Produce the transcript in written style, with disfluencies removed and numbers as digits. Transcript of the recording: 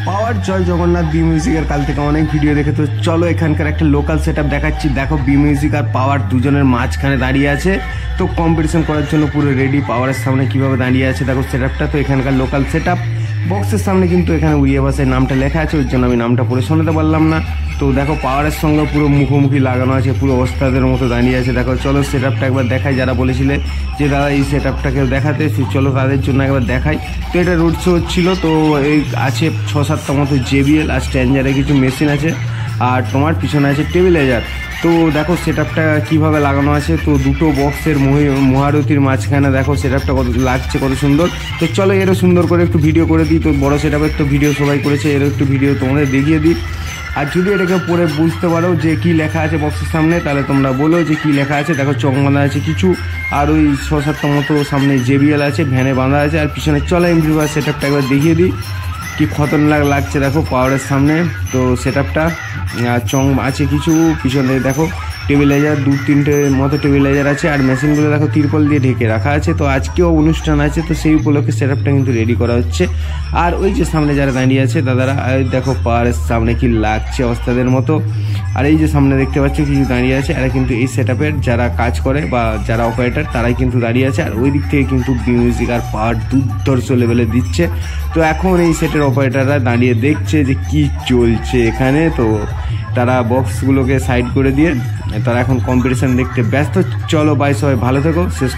পাওয়ার জয় Jagannath B মিউজিকের কাল থেকে অনেক ভিডিও দেখে, তো চলো এখানকার একটা লোকাল সেট আপ দেখাচ্ছি। দেখো বি মিউজিক আর পাওয়ার দুজনের মাঝখানে দাঁড়িয়ে আছে, তো কম্পিটিশন করার জন্য পুরো রেডি। পাওয়ারের সামনে কিভাবে দাঁড়িয়ে আছে দেখো সেট আপটা। তো এখানকার লোকাল সেট আপ বক্সের সামনে কিন্তু এখানে উড়িয়া ভাষায় নামটা লেখা আছে, ওই জন্য আমি নামটা পড়ে শোনাতে পারলাম না। তো দেখো পাওয়ারের সঙ্গে পুরো মুখোমুখি লাগানো আছে, পুরো ওস্তাদের মতো দাঁড়িয়ে আছে। দেখো চলো সেট আপটা একবার দেখাই। যারা বলেছিলে যে দাদা এই সেট আপটাকে দেখাতে, চলো তাদের জন্য একবার দেখাই। তো এটা রোড শো হচ্ছিল, তো এই আছে 6-7টা মতো JBL আর স্ট্যান্ডারে কিছু মেশিন আছে, আর তোমার পিছনে আছে টেবিলাইজার। তো দেখো সেট আপটা কীভাবে লাগানো আছে। তো দুটো বক্সের মহারথীর মাঝখানে দেখো সেট আপটা কত লাগছে, কত সুন্দর। তো চলো এরও সুন্দর করে একটু ভিডিও করে দিই। তো বড়ো সেট আপের তো ভিডিও সবাই করেছে, এরও একটু ভিডিও তোমাদের দেখিয়ে দিই। আর যদি এটাকে পরে বুঝতে পারো যে কী লেখা আছে বক্সের সামনে, তাহলে তোমরা বলো যে কী লেখা আছে। দেখো চক বাঁধা আছে কিছু, আর ওই 6-7টা মতো সামনে JBL আছে, ভ্যানে বাঁধা আছে, আর পিছনে চলো এমপ্লিফায়ার সেট আপটা একবার দেখিয়ে দিই কি খতরনাক লাগছে দেখো পাওয়ারের সামনে। তো সেট আপটা চং আছে কিছু, পিছনে দেখো টেবিলাইজার 2-3টে মতো টেবিলাইজার আছে, আর মেশিনগুলো দেখো তিরপল দিয়ে ঢেকে রাখা আছে। তো আজকেও অনুষ্ঠান আছে, তো সেই উপলক্ষে সেট আপটা কিন্তু রেডি করা হচ্ছে। আর ওই যে সামনে যারা দাঁড়িয়ে আছে দাদারা, দেখো পাওয়ারের সামনে কি লাগছে ওস্তাদের মতো। আর এই যে সামনে দেখতে পাচ্ছ কিছু দাঁড়িয়ে আছে, এরা কিন্তু এই সেট আপের যারা কাজ করে বা যারা অপারেটার তারাই কিন্তু দাঁড়িয়ে আছে। আর ওই দিক থেকে কিন্তু মিউজিক আর পাওয়ার দুর্ধর্ষ লেভেলে দিচ্ছে। তো এখন এই সেটের অপারেটাররা দাঁড়িয়ে দেখছে যে কি চলছে এখানে। তো তারা বক্সগুলোকে সাইড করে দিয়ে তারা এখন কম্পিটিশন দেখতে ব্যস্ত। চলো বাই, সবাই ভালো থেকো। শেষ